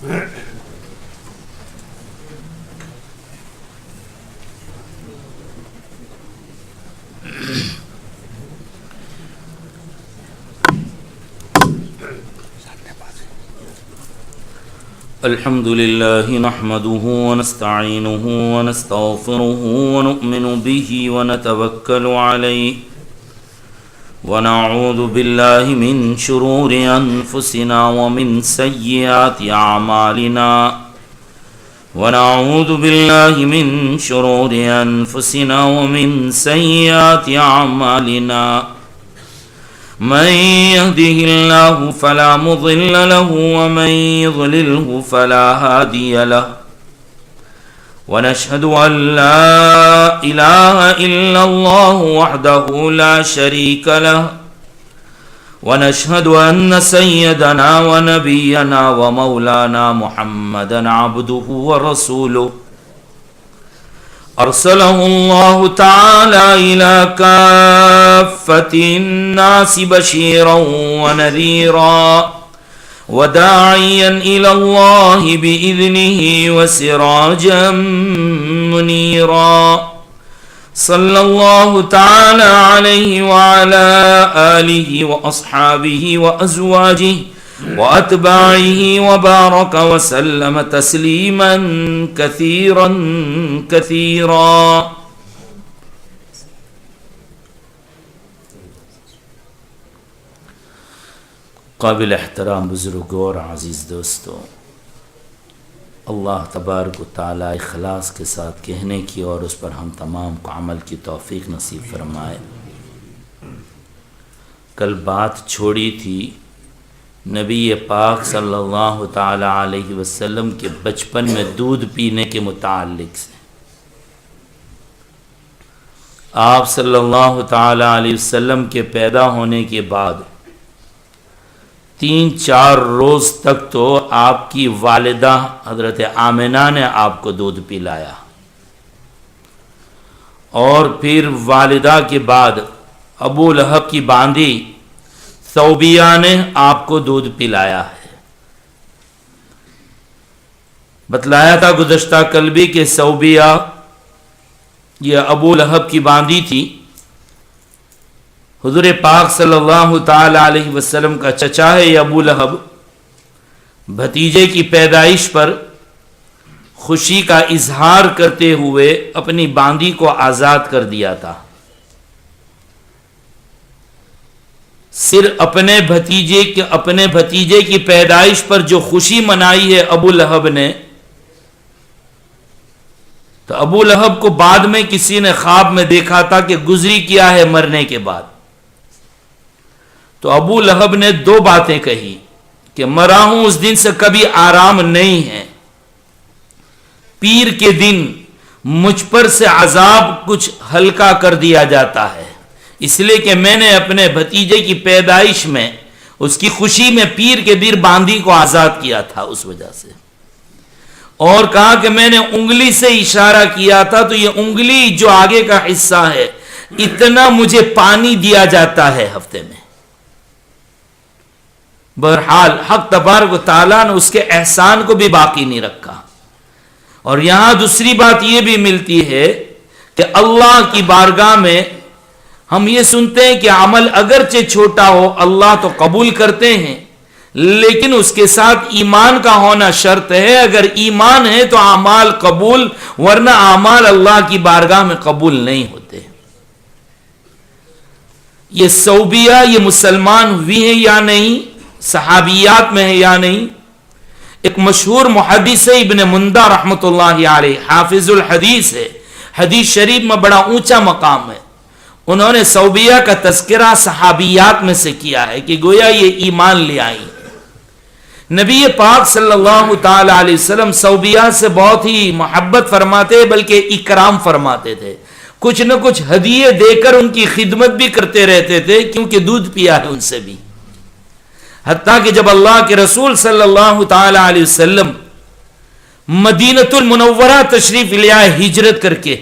الحمد لله نحمده ونستعينه ونستغفره ونؤمن به ونتوكل عليه ونعوذ بالله من شرور أنفسنا ومن سيئات أعمالنا ونعوذ بالله من شرور أنفسنا ومن سيئات أعمالنا من يهده الله فلا مضل له ومن يضلله فلا هادي له ونشهد أن لا إله إلا الله وحده لا شريك له ونشهد أن سيدنا ونبينا ومولانا محمدا عبده ورسوله أرسله الله تعالى إلى كافة الناس بشيرا ونذيرا وداعيا إلى الله بإذنه وسراجا منيرا صلى الله تعالى عليه وعلى آله وأصحابه وأزواجه وأتباعه وبارك وسلم تسليما كثيرا كثيرا. قابل احترام بزرگوں اور عزیز دوستوں، اللہ تبارک و تعالی اخلاص کے ساتھ کہنے کی اور اس پر ہم تمام کو عمل کی توفیق نصیب فرمائے. کل بات چھوڑی تھی نبی پاک صلی اللہ تعالی علیہ وسلم کے بچپن میں دودھ پینے کے متعلق سے. آپ صلی اللہ تعالی علیہ وسلم کے پیدا ہونے کے بعد 3-4 روز تک تو آپ کی والدہ حضرت آمنہ نے آپ کو دودھ پلایا، اور پھر والدہ کے بعد ابو لہب کی باندھی ثوبیہ نے آپ کو دودھ پلایا ہے. بتلایا تھا گزشتہ کل بھی کہ ثوبیہ یہ ابو لہب کی باندھی تھی. حضور پاک صلی اللہ تعالی علیہ وسلم کا چچا ہے یہ ابو لہب. بھتیجے کی پیدائش پر خوشی کا اظہار کرتے ہوئے اپنی باندھی کو آزاد کر دیا تھا. صرف اپنے بھتیجے کی پیدائش پر جو خوشی منائی ہے ابو لہب نے، تو ابو لہب کو بعد میں کسی نے خواب میں دیکھا تھا کہ گزری کیا ہے مرنے کے بعد. تو ابو لہب نے 2 باتیں کہی کہ مرا ہوں اس دن سے کبھی آرام نہیں ہے، پیر کے دن مجھ پر سے عذاب کچھ ہلکا کر دیا جاتا ہے، اس لیے کہ میں نے اپنے بھتیجے کی پیدائش میں اس کی خوشی میں پیر کے دن باندھی کو آزاد کیا تھا اس وجہ سے. اور کہا کہ میں نے انگلی سے اشارہ کیا تھا تو یہ انگلی جو آگے کا حصہ ہے اتنا مجھے پانی دیا جاتا ہے ہفتے میں. بہرحال حق تبارک و تعالیٰ نے اس کے احسان کو بھی باقی نہیں رکھا. اور یہاں دوسری بات یہ بھی ملتی ہے کہ اللہ کی بارگاہ میں ہم یہ سنتے ہیں کہ عمل اگرچہ چھوٹا ہو اللہ تو قبول کرتے ہیں، لیکن اس کے ساتھ ایمان کا ہونا شرط ہے. اگر ایمان ہے تو اعمال قبول، ورنہ اعمال اللہ کی بارگاہ میں قبول نہیں ہوتے. یہ ثوبیہ یہ مسلمان ہوئی ہے یا نہیں، صحابیات میں ہے یا نہیں. ایک مشہور محدث ابن مندہ رحمۃ اللہ علیہ، حافظ الحدیث ہے، حدیث شریف میں بڑا اونچا مقام ہے. انہوں نے ثوبیہ کا تذکرہ صحابیات میں سے کیا ہے کہ گویا یہ ایمان لے آئی. نبی پاک صلی اللہ تعالی علیہ وسلم ثوبیہ سے بہت ہی محبت فرماتے بلکہ اکرام فرماتے تھے. کچھ نہ کچھ ہدیے دے کر ان کی خدمت بھی کرتے رہتے تھے کیونکہ دودھ پیا ہے ان سے بھی. حتیٰ کہ جب اللہ کے رسول صلی اللہ تعالی علیہ وسلم مدینۃ المنورہ تشریف لے آئے ہجرت کر کے،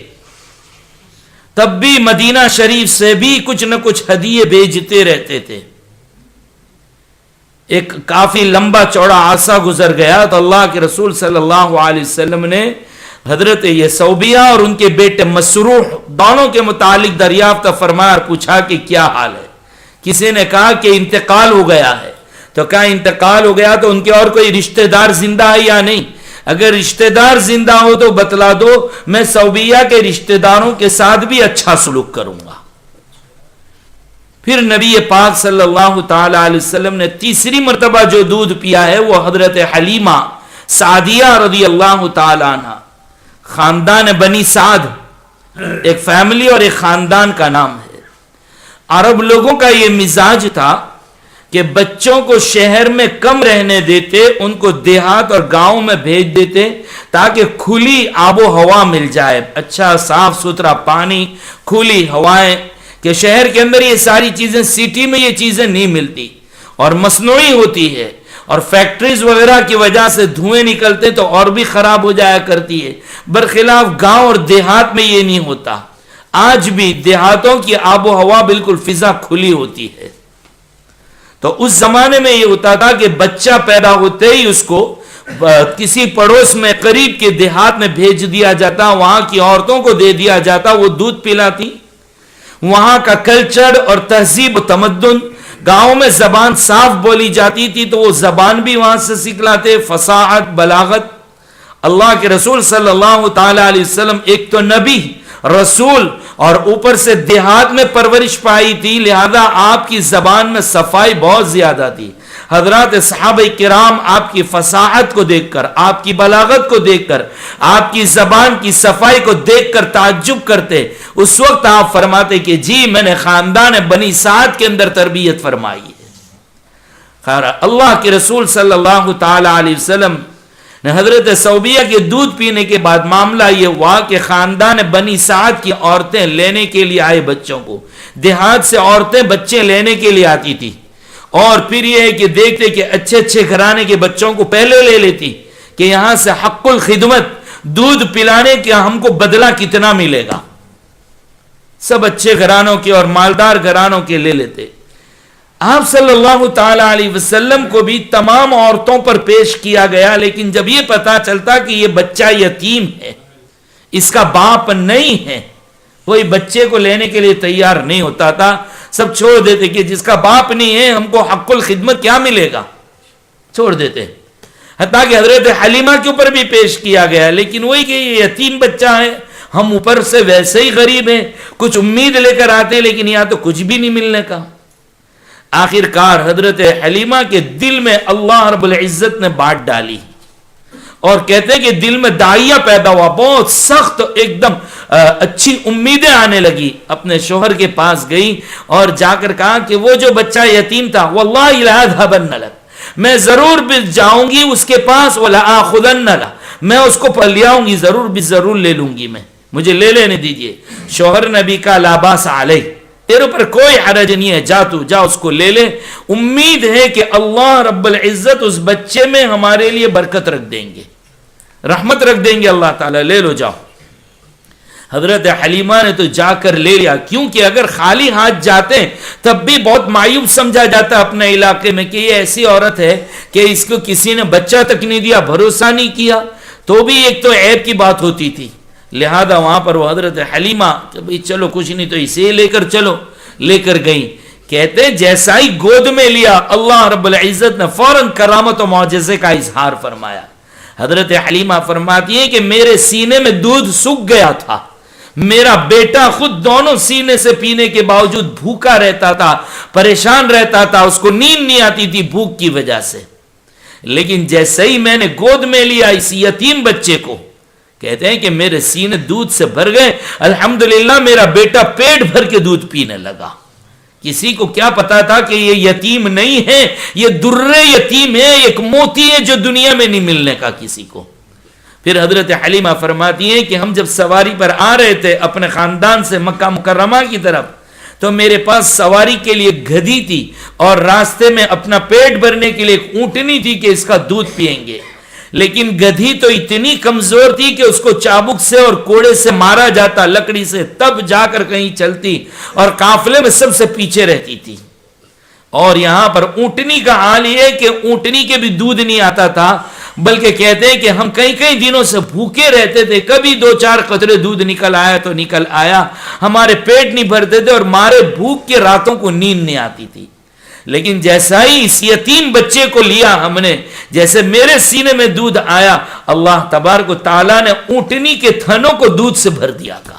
تب بھی مدینہ شریف سے بھی کچھ نہ کچھ ہدیے بھیجتے رہتے تھے. ایک کافی لمبا چوڑا عرصہ گزر گیا تو اللہ کے رسول صلی اللہ علیہ وسلم نے حضرت یہ صوبیہ اور ان کے بیٹے مسروح دونوں کے متعلق دریافت فرمایا اور پوچھا کہ کیا حال ہے. کسی نے کہا کہ انتقال ہو گیا ہے. تو کہا انتقال ہو گیا تو ان کے اور کوئی رشتہ دار زندہ ہے یا نہیں؟ اگر رشتہ دار زندہ ہو تو بتلا دو، میں صوبیہ کے رشتہ داروں کے ساتھ بھی اچھا سلوک کروں گا. پھر نبی پاک صلی اللہ تعالی علیہ وسلم نے تیسری مرتبہ جو دودھ پیا ہے وہ حضرت حلیمہ سعدیہ رضی اللہ تعالی عنہ، خاندان بنی سعد ایک فیملی اور ایک خاندان کا نام ہے. عرب لوگوں کا یہ مزاج تھا کہ بچوں کو شہر میں کم رہنے دیتے، ان کو دیہات اور گاؤں میں بھیج دیتے تاکہ کھلی آب و ہوا مل جائے، اچھا صاف ستھرا پانی، کھلی ہوائیں، کہ شہر کے اندر یہ ساری چیزیں، سٹی میں یہ چیزیں نہیں ملتی اور مصنوعی ہوتی ہے، اور فیکٹریز وغیرہ کی وجہ سے دھوئیں نکلتے تو اور بھی خراب ہو جایا کرتی ہے. برخلاف گاؤں اور دیہات میں یہ نہیں ہوتا. آج بھی دیہاتوں کی آب و ہوا بالکل فضا کھلی ہوتی ہے. تو اس زمانے میں یہ ہوتا تھا کہ بچہ پیدا ہوتے ہی اس کو کسی پڑوس میں قریب کے دیہات میں بھیج دیا جاتا، وہاں کی عورتوں کو دے دیا جاتا، وہ دودھ پلاتی. وہاں کا کلچر اور تہذیب و تمدن، گاؤں میں زبان صاف بولی جاتی تھی تو وہ زبان بھی وہاں سے سیکھ لاتے، فصاحت، بلاغت. اللہ کے رسول صلی اللہ تعالی علیہ وسلم ایک تو نبی، رسول، اور اوپر سے دیہات میں پرورش پائی تھی، لہذا آپ کی زبان میں صفائی بہت زیادہ تھی. حضرات صحابہ کرام آپ کی فصاحت کو دیکھ کر، آپ کی بلاغت کو دیکھ کر، آپ کی زبان کی صفائی کو دیکھ کر تعجب کرتے. اس وقت آپ فرماتے کہ جی میں نے خاندان بنی سعد کے اندر تربیت فرمائی ہے. خیر اللہ کے رسول صلی اللہ تعالی علیہ وسلم نے حضرت صوبیہ کے دودھ پینے کے بعد معاملہ یہ ہوا کہ خاندان بنی سعد کی عورتیں لینے کے لیے آئے بچوں کو. دیہات سے عورتیں بچے لینے کے لیے آتی تھی، اور پھر یہ ہے کہ دیکھتے کہ اچھے اچھے گھرانے کے بچوں کو پہلے لے لیتی کہ یہاں سے حق الخدمت، دودھ پلانے کا ہم کو بدلہ کتنا ملے گا. سب اچھے گھرانوں کے اور مالدار گھرانوں کے لے لیتے. آپ صلی اللہ تعالی علیہ وسلم کو بھی تمام عورتوں پر پیش کیا گیا، لیکن جب یہ پتا چلتا کہ یہ بچہ یتیم ہے، اس کا باپ نہیں ہے، کوئی بچے کو لینے کے لیے تیار نہیں ہوتا تھا. سب چھوڑ دیتے کہ جس کا باپ نہیں ہے ہم کو حق الخدمت کیا ملے گا، چھوڑ دیتے. حتیٰ کہ حضرت حلیمہ کے اوپر بھی پیش کیا گیا، لیکن وہی کہ یہ یتیم بچہ ہے، ہم اوپر سے ویسے ہی غریب ہیں، کچھ امید لے کر آتے ہیں لیکن یہاں تو کچھ بھی نہیں ملنے کا. آخر کار حضرت حلیمہ کے دل میں اللہ رب العزت نے بات ڈالی، اور کہتے ہیں کہ دل میں داعیہ پیدا ہوا، بہت سخت ایک دم اچھی امیدیں آنے لگی. اپنے شوہر کے پاس گئی اور جا کر کہا کہ وہ جو بچہ یتیم تھا، واللہ لأذهبن لک، میں ضرور بھی جاؤں گی اس کے پاس، وَلَآخُذَنَّ لَهُ، میں اس کو لے آؤں گی، ضرور بھی ضرور لے لوں گی، میں مجھے لے لینے دیجئے. شوہر نبی کا لا باس علیہ، تیرے پر کوئی حرج نہیں ہے، جا اس کو لے لے. امید ہے کہ اللہ رب العزت اس بچے میں ہمارے لیے برکت رکھ دیں گے، رحمت رکھ دیں گے اللہ تعالیٰ، لے لو جاؤ. حضرت حلیمہ نے تو جا کر لے لیا، کیونکہ اگر خالی ہاتھ جاتے تب بھی بہت معیوب سمجھا جاتا اپنے علاقے میں کہ یہ ایسی عورت ہے کہ اس کو کسی نے بچہ تک نہیں دیا، بھروسہ نہیں کیا، تو بھی ایک تو عیب کی بات ہوتی تھی. لہذا وہاں پر وہ حضرت حلیمہ کہ بھئی چلو کچھ نہیں تو اسے لے کر چلو، لے کر گئیں. کہتے جیسا ہی گود میں لیا، اللہ رب العزت نے فوراً کرامت و معجزے کا اظہار فرمایا. حضرت حلیمہ فرماتی ہیں کہ میرے سینے میں دودھ سوکھ گیا تھا، میرا بیٹا خود دونوں سینے سے پینے کے باوجود بھوکا رہتا تھا، پریشان رہتا تھا، اس کو نیند نہیں آتی تھی بھوک کی وجہ سے. لیکن جیسے ہی میں نے گود میں لیا اس یتیم بچے کو، کہتے ہیں کہ میرے سینے دودھ سے بھر گئے. الحمدللہ میرا بیٹا پیٹ بھر کے دودھ پینے لگا. کسی کو کیا پتا تھا کہ یہ یتیم نہیں ہے، یہ درے یتیم ہے، ایک موتی ہے جو دنیا میں نہیں ملنے کا کسی کو. پھر حضرت حلیمہ فرماتی ہیں کہ ہم جب سواری پر آ رہے تھے اپنے خاندان سے مکہ مکرمہ کی طرف، تو میرے پاس سواری کے لیے گدھی تھی اور راستے میں اپنا پیٹ بھرنے کے لیے ایک اونٹنی تھی کہ اس کا دودھ پئیں گے. لیکن گدھی تو اتنی کمزور تھی کہ اس کو چابک سے اور کوڑے سے مارا جاتا، لکڑی سے، تب جا کر کہیں چلتی، اور قافلے میں سب سے پیچھے رہتی تھی. اور یہاں پر اونٹنی کا حال یہ ہے کہ اونٹنی کے بھی دودھ نہیں آتا تھا، بلکہ کہتے ہیں کہ ہم کئی دنوں سے بھوکے رہتے تھے، کبھی 2-4 قطرے دودھ نکل آیا تو نکل آیا، ہمارے پیٹ نہیں بھرتے تھے اور مارے بھوک کے راتوں کو نیند نہیں آتی تھی۔ لیکن جیسا ہی اس یتیم بچے کو لیا ہم نے، جیسے میرے سینے میں دودھ آیا، اللہ تبارک و تعالیٰ نے اونٹنی کے تھنوں کو دودھ سے بھر دیا تھا۔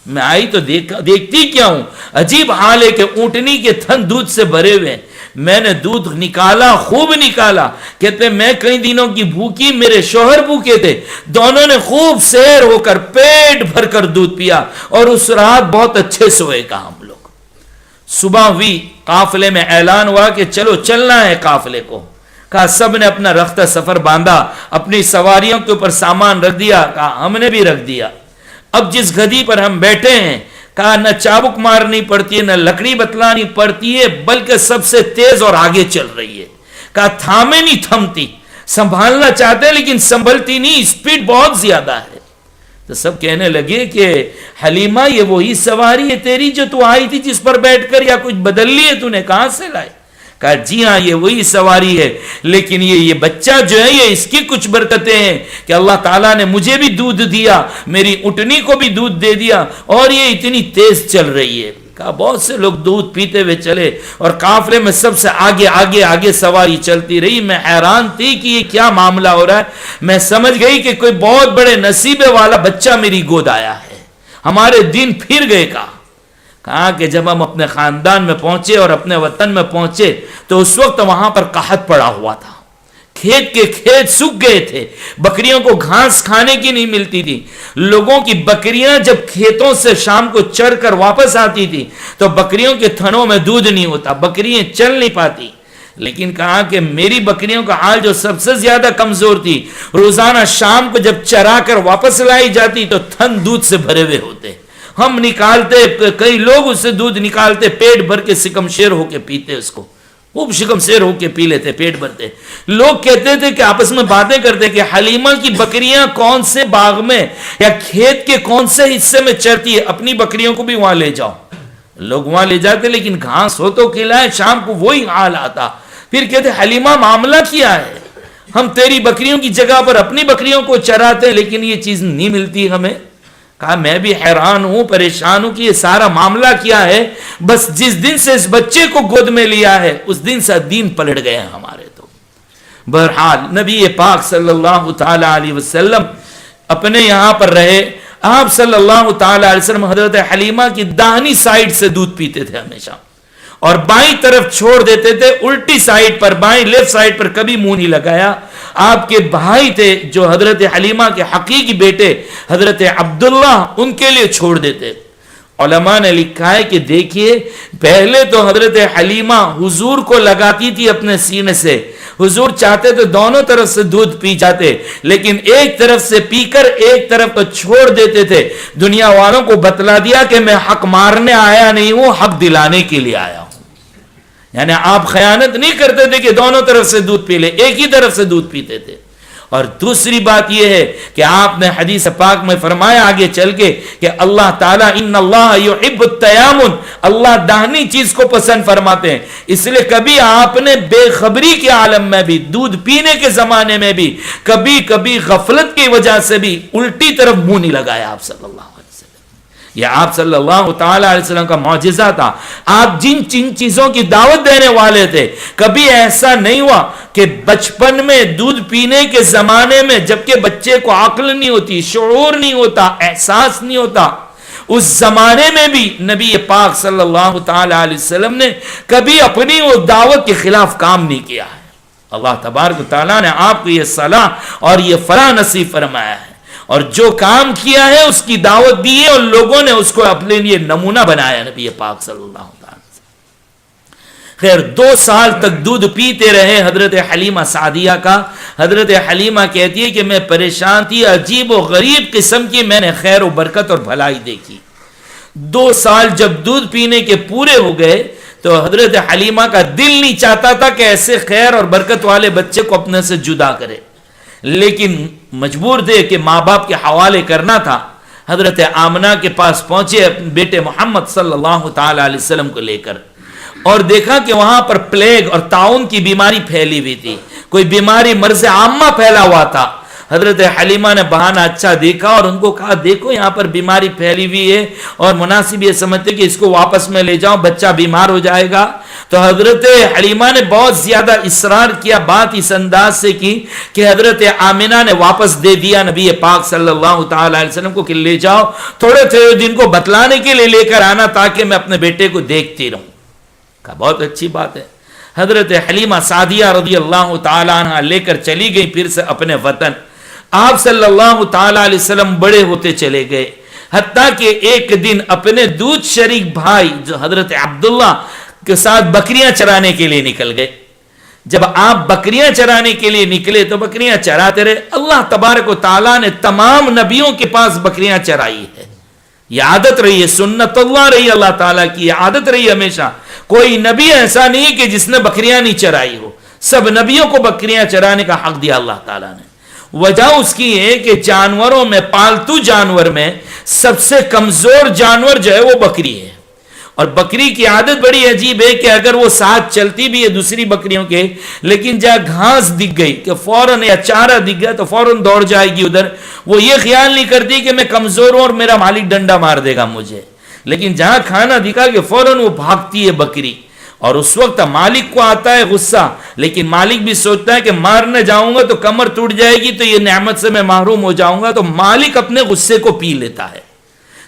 میں آئی تو دیکھتی کیا ہوں، عجیب حال ہے کہ اونٹنی کے تھن دودھ سے بھرے ہوئے، میں نے دودھ نکالا، خوب نکالا، کہتے میں کئی دنوں کی بھوکی، میرے شوہر بھوکے تھے، دونوں نے خوب سیر ہو کر پیٹ بھر کر دودھ پیا اور اس رات بہت اچھے سوئے کا ہم لوگ۔ صبح ہوئی، قافلے میں اعلان ہوا کہ چلو چلنا ہے قافلے کو، کہا سب نے اپنا رختہ سفر باندھا، اپنی سواریوں کے اوپر سامان رکھ دیا، کہا ہم نے بھی رکھ دیا۔ اب جس گدی پر ہم بیٹھے ہیں، کہا نہ چابک مارنی پڑتی ہے، نہ لکڑی بتلانی پڑتی ہے، بلکہ سب سے تیز اور آگے چل رہی ہے۔ کہا تھامے نہیں تھمتی، سنبھالنا چاہتے لیکن سنبھلتی نہیں، اسپیڈ بہت زیادہ ہے۔ تو سب کہنے لگے کہ حلیمہ یہ وہی سواری ہے تیری جو تو آئی تھی جس پر بیٹھ کر، یا کچھ بدل لی ہے تو نے، کہاں سے لائے؟ کہا جی ہاں یہ وہی سواری ہے، لیکن یہ بچہ جو ہے یہ اس کی کچھ برکتیں ہیں کہ اللہ تعالیٰ نے مجھے بھی دودھ دیا، میری اونٹنی کو بھی دودھ دے دیا، اور یہ اتنی تیز چل رہی ہے۔ کہا بہت سے لوگ دودھ پیتے ہوئے چلے اور قافلے میں سب سے آگے سواری چلتی رہی۔ میں حیران تھی کہ یہ کیا معاملہ ہو رہا ہے۔ میں سمجھ گئی کہ کوئی بہت بڑے نصیبے والا بچہ میری گود آیا ہے، ہمارے دن پھر گئے۔ کہا کہ جب ہم اپنے خاندان میں پہنچے اور اپنے وطن میں پہنچے تو اس وقت وہاں پر قحط پڑا ہوا تھا، کھیت کے کھیت سوکھ گئے تھے، بکریوں کو گھاس کھانے کی نہیں ملتی تھی۔ لوگوں کی بکریاں جب کھیتوں سے شام کو چر کر واپس آتی تھی تو بکریوں کے تھنوں میں دودھ نہیں ہوتا، بکریاں چل نہیں پاتی۔ لیکن کہا کہ میری بکریوں کا حال جو سب سے زیادہ کمزور تھی، روزانہ شام کو جب چرا کر واپس لائی جاتی تو تھن دودھ سے بھرے ہوئے ہوتے، ہم نکالتے، کئی لوگ اس سے دودھ نکالتے، پیٹ بھر کے سکم شیر ہو کے پیتے، اس کو خوب شکم شیر ہو کے پی لیتے، پیٹ بھرتے۔ لوگ کہتے تھے کہ آپس میں باتیں کرتے کہ حلیمہ کی بکریاں کون سے باغ میں یا کھیت کے کون سے حصے میں چرتی ہے، اپنی بکریوں کو بھی وہاں لے جاؤ۔ لوگ وہاں لے جاتے لیکن گھاس ہو تو کھلائے، شام کو وہی حال آتا۔ پھر کہتے حلیمہ معاملہ کیا ہے، ہم تیری بکریوں کی جگہ پر اپنی بکریوں کو چراتے لیکن یہ چیز نہیں ملتی ہمیں۔ کہا میں بھی حیران ہوں، پریشان ہوں کہ یہ سارا معاملہ کیا ہے۔ بس جس دن سے اس بچے کو گود میں لیا ہے اس دن سے دین پلٹ گئے ہیں ہمارے۔ تو بہرحال نبی پاک صلی اللہ تعالی علیہ وسلم اپنے یہاں پر رہے۔ آپ صلی اللہ تعالی علیہ وسلم حضرت حلیمہ کی داہنی سائیڈ سے دودھ پیتے تھے ہمیشہ، اور بائیں طرف چھوڑ دیتے تھے، الٹی سائیڈ پر، بائیں لیفٹ سائیڈ پر کبھی منہ نہیں لگایا۔ آپ کے بھائی تھے جو حضرت حلیمہ کے حقیقی بیٹے حضرت عبداللہ، ان کے لیے چھوڑ دیتے۔ علماء نے لکھا ہے کہ دیکھیے پہلے تو حضرت حلیمہ حضور کو لگاتی تھی اپنے سینے سے، حضور چاہتے تو دونوں طرف سے دودھ پی جاتے، لیکن ایک طرف سے پی کر ایک طرف تو چھوڑ دیتے تھے۔ دنیا والوں کو بتلا دیا کہ میں حق مارنے آیا نہیں ہوں، حق دلانے کے لیے آیا ہوں۔ یعنی آپ خیانت نہیں کرتے تھے کہ دونوں طرف سے دودھ پی لے، ایک ہی طرف سے دودھ پیتے تھے۔ اور دوسری بات یہ ہے کہ آپ نے حدیث پاک میں فرمایا آگے چل کے کہ اللہ تعالیٰ ان اللہ یحب التیامن، اللہ داہنی چیز کو پسند فرماتے ہیں۔ اس لیے کبھی آپ نے بے خبری کے عالم میں بھی، دودھ پینے کے زمانے میں بھی، کبھی کبھی غفلت کی وجہ سے بھی الٹی طرف منہ نہیں لگایا آپ صلی اللہ علیہ وسلم۔ یہ آپ صلی اللہ تعالی علیہ وسلم کا معجزہ تھا۔ آپ جن چیزوں کی دعوت دینے والے تھے، کبھی ایسا نہیں ہوا کہ بچپن میں دودھ پینے کے زمانے میں، جبکہ بچے کو عقل نہیں ہوتی، شعور نہیں ہوتا، احساس نہیں ہوتا، اس زمانے میں بھی نبی پاک صلی اللہ تعالی علیہ وسلم نے کبھی اپنی وہ دعوت کے خلاف کام نہیں کیا ہے۔ اللہ تبارک و تعالیٰ نے آپ کو یہ صلاح اور یہ فلاح نصیب فرمایا ہے، اور جو کام کیا ہے اس کی دعوت دی ہے، اور لوگوں نے اس کو اپنے لیے نمونہ بنایا نبی پاک صلی اللہ علیہ وسلم۔ خیر 2 سال تک دودھ پیتے رہے حضرت حلیمہ سعدیہ کا۔ حضرت حلیمہ کہتی ہے کہ میں پریشان تھی، عجیب و غریب قسم کی میں نے خیر و برکت اور بھلائی دیکھی۔ 2 سال جب دودھ پینے کے پورے ہو گئے تو حضرت حلیمہ کا دل نہیں چاہتا تھا کہ ایسے خیر اور برکت والے بچے کو اپنے سے جدا کرے، لیکن مجبور تھے کہ ماں باپ کے حوالے کرنا تھا۔ حضرت آمنہ کے پاس پہنچے بیٹے محمد صلی اللہ تعالی علیہ وسلم کو لے کر، اور دیکھا کہ وہاں پر پلیگ اور طاعون کی بیماری پھیلی ہوئی تھی، کوئی بیماری مرض عامہ پھیلا ہوا تھا۔ حضرت حلیمہ نے بہانہ اچھا دیکھا اور ان کو کہا دیکھو یہاں پر بیماری پھیلی ہوئی ہے اور مناسب یہ سمجھتے کہ اس کو واپس میں لے جاؤ، بچہ بیمار ہو جائے گا۔ تو حضرت حلیمہ نے بہت زیادہ اصرار کیا، بات اس انداز سے کی کہ حضرت آمنہ نے واپس دے دیا نبی پاک صلی اللہ تعالی علیہ وسلم کو کہ لے جاؤ، تھوڑے تھوڑے دن کو بتلانے کے لیے لے کر آنا تاکہ میں اپنے بیٹے کو دیکھتی رہوں۔ کہا بہت اچھی بات ہے۔ حضرت حلیمہ سعدیہ رضی اللہ تعالی عنہ لے کر چلی گئی پھر سے اپنے وطن۔ آپ صلی اللہ تعالی علیہ وسلم بڑے ہوتے چلے گئے، حتیٰ کہ ایک دن اپنے دودھ شریک بھائی جو حضرت عبداللہ کے ساتھ بکریاں چرانے کے لیے نکل گئے۔ جب آپ بکریاں چرانے کے لیے نکلے تو بکریاں چراتے رہے۔ اللہ تبارک و تعالیٰ نے تمام نبیوں کے پاس بکریاں چرائی ہے، یہ عادت رہی ہے، سنت اللہ رہی اللہ تعالیٰ کی، یہ عادت رہی ہمیشہ۔ کوئی نبی ایسا نہیں کہ جس نے بکریاں نہیں چرائی ہو، سب نبیوں کو بکریاں چرانے کا حق دیا اللہ تعالیٰ نے۔ وجہ اس کی ہے کہ جانوروں میں، پالتو جانور میں سب سے کمزور جانور جو ہے وہ بکری ہے، اور بکری کی عادت بڑی عجیب ہے کہ اگر وہ ساتھ چلتی بھی ہے دوسری بکریوں کے، لیکن جہاں گھاس دکھ گئی کہ فوراً، یا چارہ دکھ گیا تو فوراً دوڑ جائے گی ادھر، وہ یہ خیال نہیں کرتی کہ میں کمزور ہوں اور میرا مالک ڈنڈا مار دے گا مجھے، لیکن جہاں کھانا دکھا کہ فوراً وہ بھاگتی ہے بکری۔ اور اس وقت مالک کو آتا ہے غصہ، لیکن مالک بھی سوچتا ہے کہ مارنے جاؤں گا تو کمر ٹوٹ جائے گی تو یہ نعمت سے میں محروم ہو جاؤں گا، تو مالک اپنے غصے کو پی لیتا ہے۔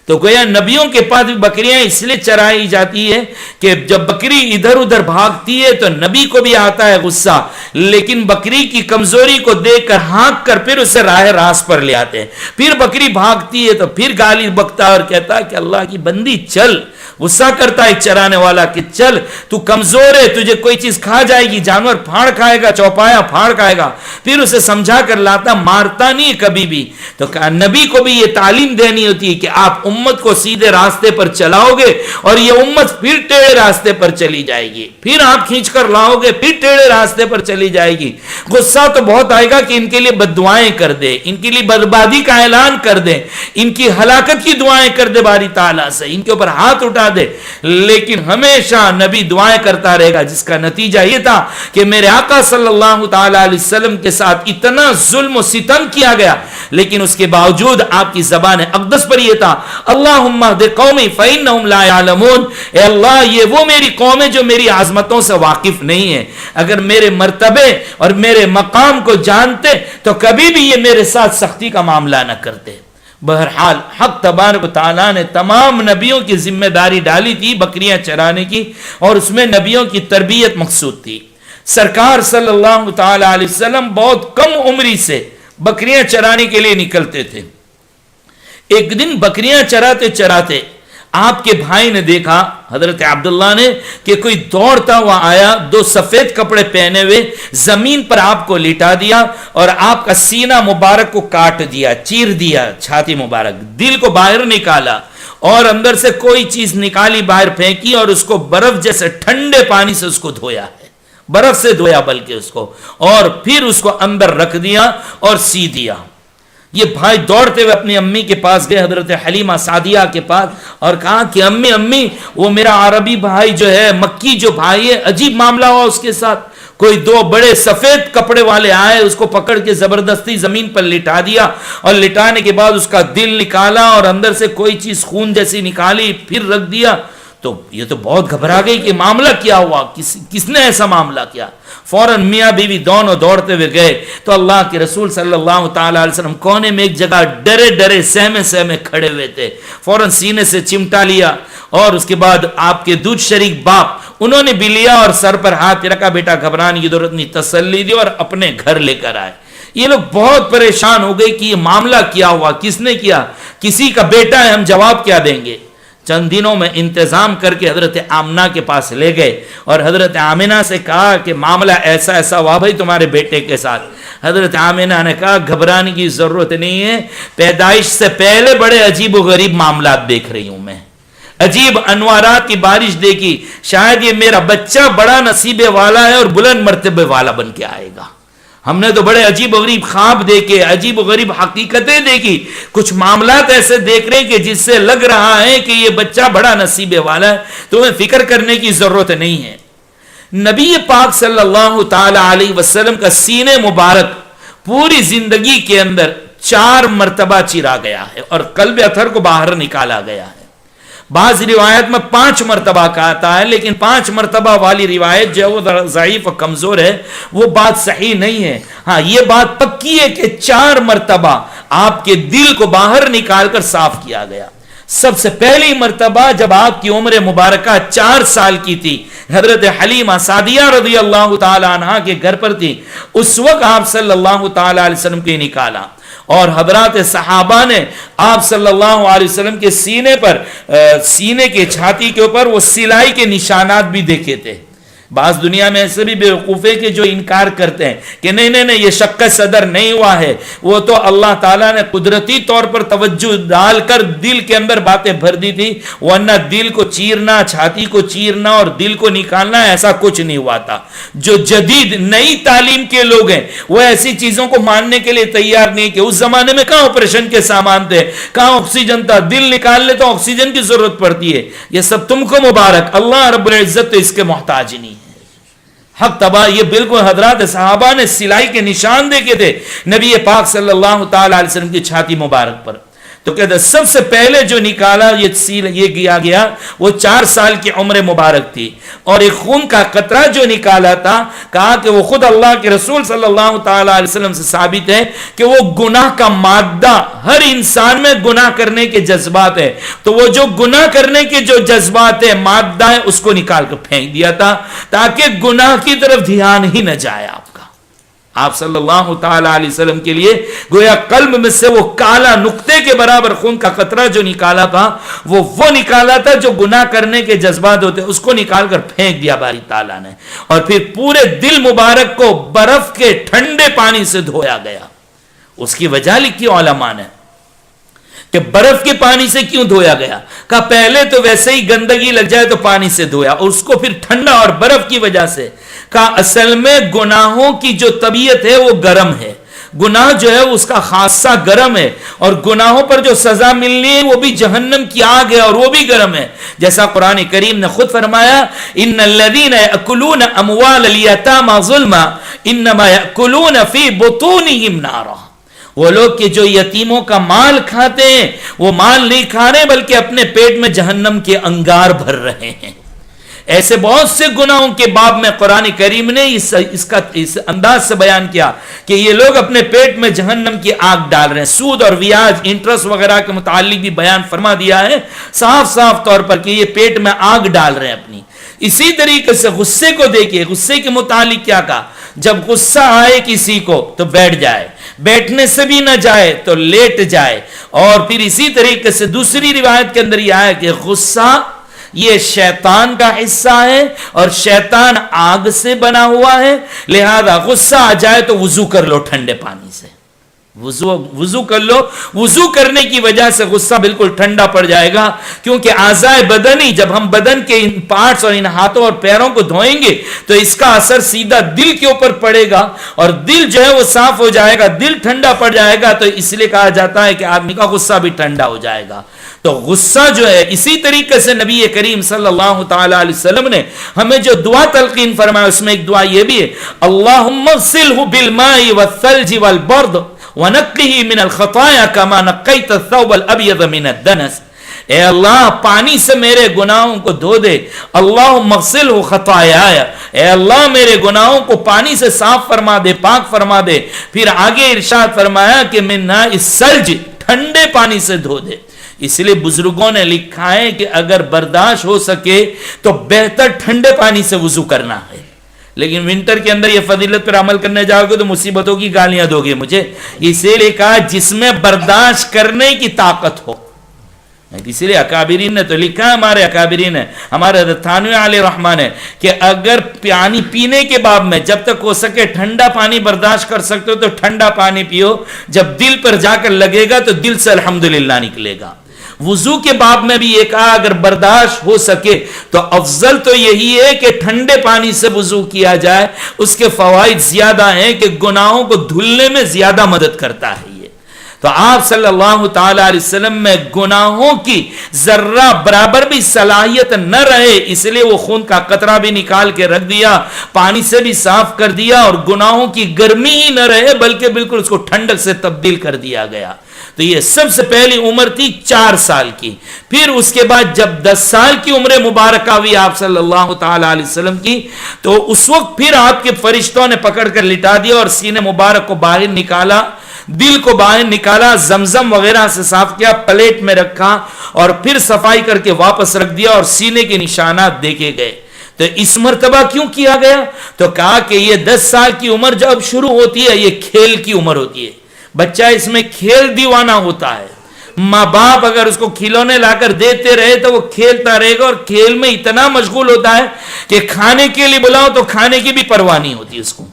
تو گویا نبیوں کے پاس بھی بکریاں اس لیے چرائی جاتی ہے کہ جب بکری ادھر ادھر بھاگتی ہے تو نبی کو بھی آتا ہے غصہ، لیکن بکری کی کمزوری کو دیکھ کر ہانک کر پھر اسے راہ راست پر لے آتے ہیں۔ پھر بکری بھاگتی ہے تو پھر گالی بکتا اور کہتا ہے کہ اللہ کی بندی چل، غصہ کرتا ہے چرانے والا کہ چل، تو کمزور ہے، تجھے کوئی چیز کھا جائے گی، جانور پھاڑ کھائے گا، چوپایا پھاڑ کھائے گا، پھر اسے سمجھا کر لاتا، مارتا نہیں کبھی بھی۔ تو نبی کو بھی یہ تعلیم دینی ہوتی ہے کہ آپ امت کو سیدھے راستے پر چلاؤ گے اور یہ امت پھر ٹیڑھے راستے پر چلی جائے گی، پھر آپ کھینچ کر لاؤ گے پھر ٹیڑھے راستے پر چلی جائے گی۔ غصہ تو بہت آئے گا کہ ان کے لیے بد دعائیں کر دے، ان کے لیے بربادی کا اعلان کر دے، ان کی ہلاکت کی دعائیں کر دے باری تعالیٰ سے، ان کے اوپر ہاتھ اٹھا دے، لیکن ہمیشہ نبی دعائیں کرتا رہے گا، جس کا نتیجہ یہ تھا کہ میرے آقا صلی اللہ تعالی علیہ وسلم کے ساتھ اتنا ظلم و ستم کیا گیا، لیکن اس کے باوجود آپ کی زبان اقدس پر یہ تھا، اللہم اہد قومی فإنہم لا یعلمون، اے اللہ یہ وہ میری قوم ہے جو میری عظمتوں سے واقف نہیں ہے، اگر میرے مرتبے اور میرے مقام کو جانتے تو کبھی بھی یہ میرے ساتھ سختی کا معاملہ نہ کرتے۔ بہرحال حق تبارک و تعالیٰ نے تمام نبیوں کی ذمہ داری ڈالی تھی بکریاں چرانے کی، اور اس میں نبیوں کی تربیت مقصود تھی۔ سرکار صلی اللہ تعالی علیہ وسلم بہت کم عمری سے بکریاں چرانے کے لیے نکلتے تھے۔ ایک دن بکریاں چراتے چراتے آپ کے بھائی نے دیکھا، حضرت عبداللہ نے، کہ کوئی دوڑتا ہوا آیا، دو سفید کپڑے پہنے ہوئے، زمین پر آپ کو لٹا دیا اور آپ کا سینہ مبارک کو کاٹ دیا، چیر دیا، چھاتی مبارک، دل کو باہر نکالا اور اندر سے کوئی چیز نکالی باہر پھینکی اور اس کو برف جیسے ٹھنڈے پانی سے اس کو دھویا ہے، برف سے دھویا بلکہ اس کو، اور پھر اس کو اندر رکھ دیا اور سی دیا۔ یہ بھائی دوڑتے ہوئے اپنی امی کے پاس گئے، حضرت حلیمہ سعدیہ کے پاس، اور کہا کہ امی وہ میرا عربی بھائی جو ہے، مکی جو بھائی ہے، عجیب معاملہ ہوا اس کے ساتھ، کوئی دو بڑے سفید کپڑے والے آئے، اس کو پکڑ کے زبردستی زمین پر لٹا دیا، اور لٹانے کے بعد اس کا دل نکالا اور اندر سے کوئی چیز خون جیسی نکالی، پھر رکھ دیا۔ تو یہ تو بہت گھبرا گئی کہ معاملہ کیا ہوا، کس نے ایسا معاملہ کیا۔ فوراً میاں بیوی دونوں دوڑتے ہوئے گئے تو اللہ کے رسول صلی اللہ تعالی علیہ وسلم کونے میں ایک جگہ ڈرے ڈرے سہمے کھڑے ہوئے تھے، فوراً سینے سے چمٹا لیا، اور اس کے بعد آپ کے دودھ شریک باپ انہوں نے بھی لیا اور سر پر ہاتھ رکھا، بیٹا گھبرانے کی ضرورت نہیں، تسلی دی، اور اپنے گھر لے کر آئے۔ یہ لوگ بہت پریشان ہو گئے کہ یہ معاملہ کیا ہوا، کس نے کیا، کسی کا بیٹا ہے، ہم جواب کیا دیں گے۔ چند دنوں میں انتظام کر کے حضرت آمنہ کے پاس لے گئے اور حضرت آمنہ سے کہا کہ معاملہ ایسا ایسا ہوا بھائی تمہارے بیٹے کے ساتھ۔ حضرت آمنہ نے کہا گھبرانے کی ضرورت نہیں ہے، پیدائش سے پہلے بڑے عجیب و غریب معاملات دیکھ رہی ہوں میں، عجیب انوارات کی بارش دیکھی، شاید یہ میرا بچہ بڑا نصیبے والا ہے اور بلند مرتبے والا بن کے آئے گا۔ ہم نے تو بڑے عجیب و غریب خواب دیکھے، عجیب و غریب حقیقتیں دیکھی، کچھ معاملات ایسے دیکھ رہے ہیں کہ جس سے لگ رہا ہے کہ یہ بچہ بڑا نصیبے والا ہے، تمہیں فکر کرنے کی ضرورت نہیں ہے۔ نبی پاک صلی اللہ تعالی علیہ وسلم کا سینے مبارک پوری زندگی کے اندر 4 مرتبہ چیرا گیا ہے اور قلب اطہر کو باہر نکالا گیا ہے۔ بعض روایت میں 5 مرتبہ کا آتا ہے، لیکن 5 مرتبہ والی روایت جو ہے وہ ضعیف و کمزور ہے، وہ بات صحیح نہیں ہے۔ ہاں یہ بات پکی ہے کہ 4 مرتبہ آپ کے دل کو باہر نکال کر صاف کیا گیا۔ سب سے پہلی مرتبہ جب آپ کی عمر مبارکہ 4 سال کی تھی، حضرت حلیمہ سعدیہ رضی اللہ تعالی عنہ کے گھر پر تھی، اس وقت آپ صلی اللہ تعالی علیہ وسلم کو نکالا، اور حضرات صحابہ نے آپ صلی اللہ علیہ وسلم کے سینے پر، سینے کے چھاتی کے اوپر وہ سلائی کے نشانات بھی دیکھے تھے۔ بعض دنیا میں ایسے بھی بیوقوفے کے جو انکار کرتے ہیں کہ نہیں یہ شق صدر نہیں ہوا ہے، وہ تو اللہ تعالیٰ نے قدرتی طور پر توجہ ڈال کر دل کے اندر باتیں بھر دی تھی، ورنہ دل کو چیرنا، چھاتی کو چیرنا اور دل کو نکالنا ایسا کچھ نہیں ہوا تھا۔ جو جدید نئی تعلیم کے لوگ ہیں وہ ایسی چیزوں کو ماننے کے لیے تیار نہیں کہ اس زمانے میں کہاں آپریشن کے سامان تھے، کہاں آکسیجن تھا، دل نکالنے تو آکسیجن کی ضرورت پڑتی ہے۔ یہ سب تم کو مبارک، اللہ رب العزت تو اس کے محتاج نہیں۔ حق تباہ، یہ بالکل حضرات صحابہ نے سلائی کے نشان دیکھے تھے نبی پاک صلی اللہ تعالی علیہ وسلم کی چھاتی مبارک پر۔ تو کہتے ہیں سب سے پہلے جو نکالا یہ کیا گیا وہ 4 سال کی عمر مبارک تھی، اور ایک خون کا قطرہ جو نکالا تھا، کہا کہ وہ خود اللہ کے رسول صلی اللہ تعالی علیہ وسلم سے ثابت ہے کہ وہ گناہ کا مادہ، ہر انسان میں گناہ کرنے کے جذبات ہے، تو وہ جو گناہ کرنے کے جو جذبات ہے، مادہ ہے، اس کو نکال کر پھینک دیا تھا تاکہ گناہ کی طرف دھیان ہی نہ جائے آپ کا۔ آپ صلی اللہ تعالی علیہ وسلم کے لیے گویا قلب میں سے وہ کالا نقطے کے برابر خون کا قطرہ جو نکالا تھا، وہ نکالا تھا جو گناہ کرنے کے جذبات ہوتے، اس کو نکال کر پھینک دیا باری تعالیٰ نے، اور پھر پورے دل مبارک کو برف کے ٹھنڈے پانی سے دھویا گیا۔ اس کی وجہ لکھی علماء نے کہ برف کے پانی سے کیوں دھویا گیا، کہا پہلے تو ویسے ہی گندگی لگ جائے تو پانی سے دھویا، اور اس کو پھر ٹھنڈا اور برف کی وجہ سے، کہا اصل میں گناہوں کی جو طبیعت ہے وہ گرم ہے، گناہ جو ہے اس کا خاصہ گرم ہے، اور گناہوں پر جو سزا ملنی ہے وہ بھی جہنم کی آگ ہے اور وہ بھی گرم ہے، جیسا قرآن کریم نے خود فرمایا ان الذین یأکلون اموال الیتامی ظلما انما یأکلون فی بطونہم نارا۔ وہ لوگ کہ جو یتیموں کا مال کھاتے ہیں، وہ مال نہیں کھا رہے بلکہ اپنے پیٹ میں جہنم کے انگار بھر رہے ہیں۔ ایسے بہت سے گناہوں کے باب میں قرآن کریم نے اس انداز سے بیان کیا کہ یہ لوگ اپنے پیٹ میں جہنم کی آگ ڈال رہے ہیں۔ سود اور بیاج، انٹرسٹ وغیرہ کے متعلق بھی بیان فرما دیا ہے صاف طور پر کہ یہ پیٹ میں آگ ڈال رہے ہیں اپنی۔ اسی طریقے سے غصے کو دیکھیے، غصے کے متعلق کیا کہا، جب غصہ آئے کسی کو تو بیٹھ جائے، بیٹھنے سے بھی نہ جائے تو لیٹ جائے، اور پھر اسی طریقے سے دوسری روایت کے اندر یہ آیا کہ غصہ یہ شیطان کا حصہ ہے اور شیطان آگ سے بنا ہوا ہے، لہذا غصہ آ جائے تو وضو کر لو ٹھنڈے پانی سے، وضو کر لو، وضو کرنے کی وجہ سے غصہ بالکل ٹھنڈا پڑ جائے گا، کیونکہ اعضائے بدنی جب ہم بدن کے ان پارٹس اور ان ہاتھوں اور پیروں کو دھوئیں گے تو اس کا اثر سیدھا دل کے اوپر پڑے گا، اور دل جو ہے وہ صاف ہو جائے گا، دل ٹھنڈا پڑ جائے گا، تو اس لیے کہا جاتا ہے کہ آدمی کا غصہ بھی ٹھنڈا ہو جائے گا۔ تو غصہ جو ہے، اسی طریقے سے نبی کریم صلی اللہ تعالی علیہ وسلم نے ہمیں جو دعا تلقین فرمایا اس میں ایک دعا یہ بھی ہے، اللہم اغسلہ بالماء والثلج والبرد وَنَقِّهِ مِنَ الْخَطَايَا كَمَا نَقَّيْتَ الثَّوْبَ الْأَبْيَضَ مِنَ الدَّنَسِ، اے اللہ پانی سے میرے گناہوں کو دھو دے، اللہم اغسلہ خطایا، اے اللہ میرے گناہوں کو پانی سے صاف فرما دے، پاک فرما دے۔ پھر آگے ارشاد فرمایا کہ من ماء الثلج، ٹھنڈے پانی سے دھو دے۔ اس لیے بزرگوں نے لکھا ہے کہ اگر برداشت ہو سکے تو بہتر ٹھنڈے پانی سے وضو کرنا ہے، لیکن ونٹر کے اندر یہ فضیلت پر عمل کرنے جاؤ گے تو مصیبتوں کی گالیاں دو گے مجھے، اسی لیے کہا جس میں برداشت کرنے کی طاقت ہو۔ اسی لیے اکابرین نے تو لکھا ہے، ہمارے اکابرین نے، ہمارے تھانوی علیہ رحمان ہے کہ اگر پانی پینے کے باب میں جب تک ہو سکے ٹھنڈا پانی برداشت کر سکتے ہو تو ٹھنڈا پانی پیو، جب دل پر جا کر لگے گا تو دل سے الحمدللہ نکلے گا، وضو کے باب میں بھی یہ کہا اگر برداشت ہو سکے تو افضل تو یہی ہے کہ ٹھنڈے پانی سے وضو کیا جائے، اس کے فوائد زیادہ ہیں کہ گناہوں کو دھلنے میں زیادہ مدد کرتا ہے یہ۔ تو آپ صلی اللہ تعالی علیہ وسلم میں گناہوں کی ذرہ برابر بھی صلاحیت نہ رہے، اس لیے وہ خون کا قطرہ بھی نکال کے رکھ دیا، پانی سے بھی صاف کر دیا، اور گناہوں کی گرمی ہی نہ رہے بلکہ بالکل اس کو ٹھنڈک سے تبدیل کر دیا گیا۔ تو یہ سب سے پہلی عمر تھی 4 سال کی۔ پھر اس کے بعد جب 10 سال کی عمر مبارکہ ہوئی آپ صلی اللہ تعالی علیہ وسلم کی، تو اس وقت پھر آپ کے فرشتوں نے پکڑ کر لٹا دیا اور سینے مبارک کو باہر نکالا، دل کو باہر نکالا، زمزم وغیرہ سے صاف کیا، پلیٹ میں رکھا اور پھر صفائی کر کے واپس رکھ دیا، اور سینے کے نشانات دیکھے گئے۔ تو اس مرتبہ کیوں کیا گیا؟ تو کہا کہ یہ 10 سال کی عمر جب شروع ہوتی ہے یہ کھیل کی عمر ہوتی ہے، بچہ اس میں کھیل دیوانہ ہوتا ہے۔ ماں باپ اگر اس کو کھلونے لا کر دیتے رہے تو وہ کھیلتا رہے گا، اور کھیل میں اتنا مشغول ہوتا ہے کہ کھانے کے لیے بلاؤ تو کھانے کی بھی پرواہ نہیں ہوتی، اس کو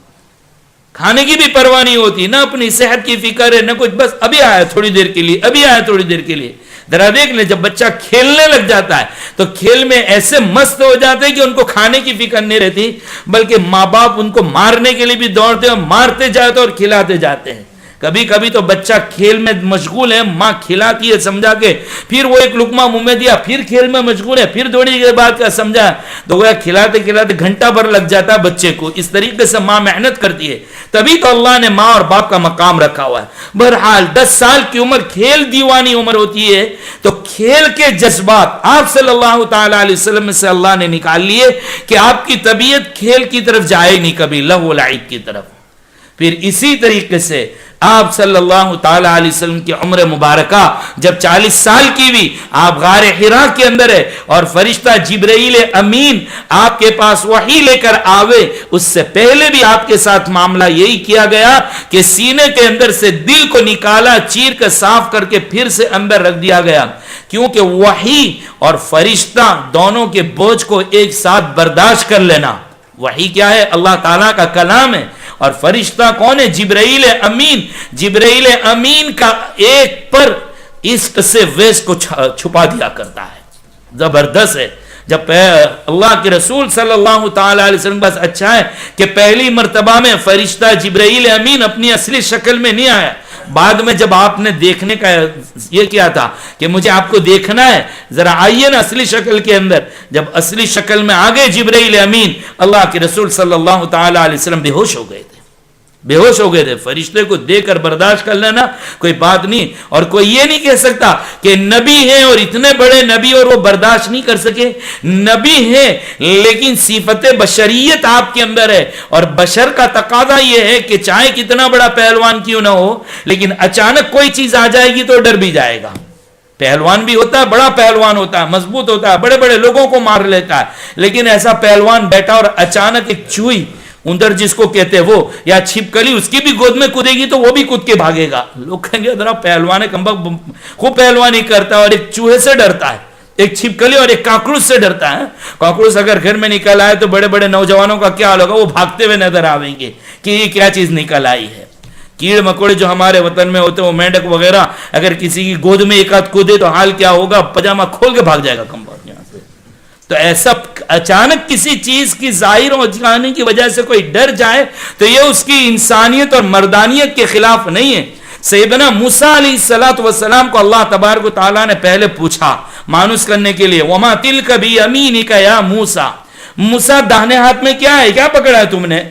کھانے کی بھی پرواہ نہیں ہوتی، نہ اپنی صحت کی فکر ہے نہ کچھ، بس ابھی آیا تھوڑی دیر کے لیے، ابھی آیا تھوڑی دیر کے لیے۔ ذرا دیکھ لیں جب بچہ کھیلنے لگ جاتا ہے تو کھیل میں ایسے مست ہو جاتے ہیں کہ ان کو کھانے کی فکر نہیں رہتی، بلکہ ماں باپ ان کو مارنے کے لیے بھی دوڑتے ہیں، مارتے جاتے اور کھلاتے جاتے ہیں۔ کبھی کبھی تو بچہ کھیل میں مشغول ہے، ماں کھلاتی ہے سمجھا کے، پھر وہ ایک لقمہ منہ میں دیا، پھر کھیل میں مشغول ہے، پھر تھوڑی دیر بعد کا سمجھا تو وہ کھلاتے کھلاتے گھنٹہ بھر لگ جاتا ہے بچے کو۔ اس طریقے سے ماں محنت کرتی ہے، تبھی تو اللہ نے ماں اور باپ کا مقام رکھا ہوا ہے۔ بہرحال 10 سال کی عمر کھیل دیوانی عمر ہوتی ہے، تو کھیل کے جذبات آپ صلی اللہ تعالی علیہ وسلم سے اللہ نے نکال لیے کہ آپ کی طبیعت کھیل کی طرف جائے نہیں کبھی، لہو و لعب کی طرف۔ پھر اسی طریقے سے آپ صلی اللہ تعالی علیہ وسلم کی عمر مبارکہ جب 40 سال کی ہوئی، آپ غار حرا کے اندر ہے اور فرشتہ جبرائیل امین آپ کے پاس وحی لے کر آوے، اس سے پہلے بھی آپ کے ساتھ معاملہ یہی کیا گیا کہ سینے کے اندر سے دل کو نکالا، چیر کر صاف کر کے پھر سے اندر رکھ دیا گیا، کیونکہ وحی اور فرشتہ دونوں کے بوجھ کو ایک ساتھ برداشت کر لینا۔ وحی کیا ہے؟ اللہ تعالیٰ کا کلام ہے، اور فرشتہ کون ہے؟ جبرائیل امین۔ جبرائیل امین کا ایک پر ایسٹ سے ویسٹ کو چھپا دیا کرتا ہے، زبردست ہے۔ جب اللہ کے رسول صلی اللہ تعالی علیہ وسلم بس اچھا ہے کہ پہلی مرتبہ میں فرشتہ جبرائیل امین اپنی اصلی شکل میں نہیں آیا، بعد میں جب آپ نے دیکھنے کا یہ کیا تھا کہ مجھے آپ کو دیکھنا ہے، ذرا آئیے نا اصلی شکل کے اندر، جب اصلی شکل میں آگے جبرائیل امین، اللہ کے رسول صلی اللہ تعالی علیہ وسلم بے ہوش ہو گئے تھے، بے ہوش ہو گئے تھے۔ فرشتے کو دیکھ کر برداشت کر لینا کوئی بات نہیں، اور کوئی یہ نہیں کہہ سکتا کہ نبی ہیں اور اتنے بڑے نبی اور وہ برداشت نہیں کر سکے۔ نبی ہیں لیکن صفت بشریت آپ کے اندر ہے، اور بشر کا تقاضا یہ ہے کہ چاہے کتنا بڑا پہلوان کیوں نہ ہو، لیکن اچانک کوئی چیز آ جائے گی تو ڈر بھی جائے گا۔ پہلوان بھی ہوتا ہے، بڑا پہلوان ہوتا ہے، مضبوط ہوتا ہے، بڑے بڑے لوگوں کو مار لیتا ہے، لیکن ایسا پہلوان بیٹھا اور اچانک ایک چوئی اندر جس کو کہتے ہیں وہ، یا چھپکلی اس کی بھی گود میں کودے گی تو وہ بھی کود کے بھاگے گا، لوگ کہیں گے ذرا پہلوان ہے، خوب پہلوانی کرتا ہے، اور ایک چوہے سے ڈرتا ہے، ایک چھپکلی اور ایک کاکروچ سے ڈرتا ہے۔ کاکروچ اگر گھر میں نکل آئے تو بڑے بڑے نوجوانوں کا کیا حال ہوگا، وہ بھاگتے ہوئے نظر آئیں گے کہ یہ کیا چیز نکل آئی ہے۔ کیڑے مکوڑے جو ہمارے وطن میں ہوتے ہیں، وہ مینڈک وغیرہ، اگر کسی کی گود میں ایک ہاتھ کودے تو حال کیا ہوگا، پجامہ کھول کے بھاگ جائے گا کمبا یہاں سے۔ تو ایسا اچانک کسی چیز کی ظاہر ہو جانے کی وجہ سے کوئی ڈر جائے تو یہ اس کی انسانیت اور مردانیت کے خلاف نہیں ہے۔ سیدنا موسیٰ علیہ السلام کو اللہ تبارک و تعالیٰ نے پہلے پوچھا مانوس کرنے کے لیے، وَمَا تِلْكَ بِيَمِينِكَ يَا موسیٰ، موسیٰ داہنے ہاتھ میں کیا ہے، کیا پکڑا ہے تم نے؟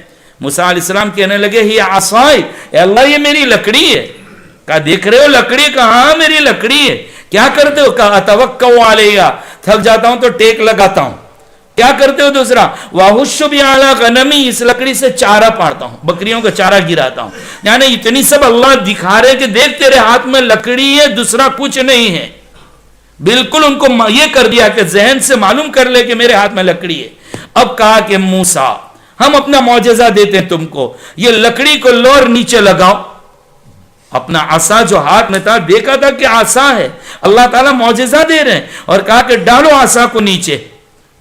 موسیٰ علیہ السلام کہنے لگے ہی عصائی، اے اللہ یہ میری لکڑی ہے۔ کہا دیکھ رہے ہو لکڑی؟ کہاں میری لکڑی ہے۔ کیا کرتے ہو؟ کہا اتوکل علیہا، تھک جاتا ہوں تو ٹیک لگاتا ہوں۔ کیا کرتے ہو؟ دوسرا وَأَحُشُّ بِعَلَىٰ غَنَمِي، اس لکڑی سے چارہ پاڑتا ہوں، بکریوں کا چارہ گراتا ہوں۔ یعنی اتنی سب اللہ دکھا رہے کہ دیکھ تیرے ہاتھ میں لکڑی ہے، دوسرا کچھ نہیں ہے۔ بالکل ان کو یہ کر دیا کہ ذہن سے معلوم کر لے کہ میرے ہاتھ میں لکڑی ہے۔ اب کہا کہ موسیٰ ہم اپنا معجزہ دیتے ہیں تم کو، یہ لکڑی کو لو اور نیچے لگاؤ۔ اپنا عصا جو ہاتھ میں تھا، دیکھا تھا کہ عصا ہے، اللہ تعالیٰ معجزہ دے رہے ہیں، اور کہا کہ ڈالو عصا کو نیچے۔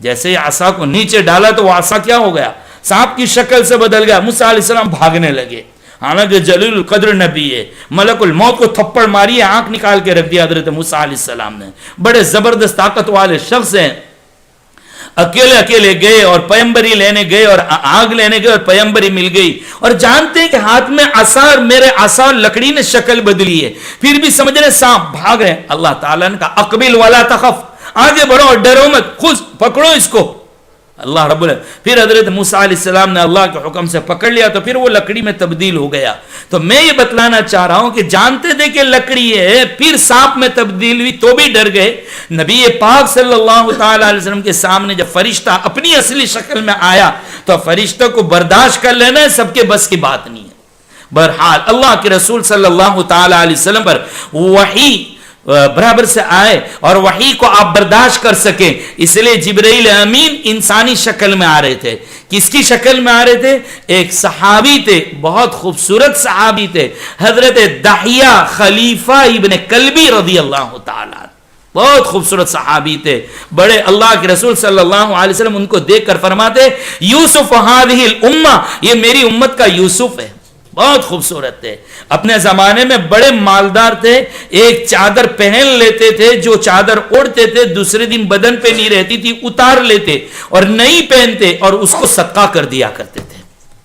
جیسے ہی عصا کو نیچے ڈالا تو وہ عصا کیا ہو گیا؟ سانپ کی شکل سے بدل گیا۔ موسیٰ علیہ السلام بھاگنے لگے، حالانکہ جلیل القدر نبی ہے. ملک الموت کو تھپڑ ماری ہے, آنکھ نکال کے رکھ دیا حضرت موسیٰ علیہ السلام نے. بڑے زبردست طاقت والے شخص ہیں. اکیلے گئے اور پیمبری لینے گئے اور آگ لینے گئے اور پیمبری مل گئی, اور جانتے ہیں کہ ہاتھ میں عصا, میرے عصا لکڑی نے شکل بدلی ہے, پھر بھی سمجھ رہے سانپ, بھاگ رہے. اللہ تعالیٰ نے کہا اقبل ولا تخف, آگے بڑھو اور ڈرو مت, خود پکڑو اس کو. اللہ رب العالمین پھر حضرت موسیٰ علیہ السلام نے اللہ کے حکم سے پکڑ لیا تو پھر وہ لکڑی میں تبدیل ہو گیا. تو میں یہ بتلانا چاہ رہا ہوں کہ جانتے تھے کہ لکڑی ہے, پھر سانپ میں تبدیل ہوئی تو بھی ڈر گئے. نبی پاک صلی اللہ تعالی علیہ وسلم کے سامنے جب فرشتہ اپنی اصلی شکل میں آیا تو فرشتہ کو برداشت کر لینا سب کے بس کی بات نہیں ہے. بہرحال اللہ کے رسول صلی اللہ تعالی علیہ وسلم پر وحی برابر سے آئے اور وحی کو آپ برداشت کر سکیں, اس لیے جبرائیل امین انسانی شکل میں آ رہے تھے. کس کی شکل میں آ رہے تھے؟ ایک صحابی تھے, بہت خوبصورت صحابی تھے, حضرت دحیہ خلیفہ ابن کلبی رضی اللہ تعالیٰ, بہت خوبصورت صحابی تھے. بڑے اللہ کے رسول صلی اللہ علیہ وسلم ان کو دیکھ کر فرماتے یوسف هذه الامہ, یہ میری امت کا یوسف ہے. بہت خوبصورت تھے, اپنے زمانے میں بڑے مالدار تھے. ایک چادر پہن لیتے تھے, جو چادر اوڑھتے تھے دوسرے دن بدن پہ نہیں رہتی تھی, اتار لیتے اور نہیں پہنتے اور اس کو صدقہ کر دیا کرتے تھے.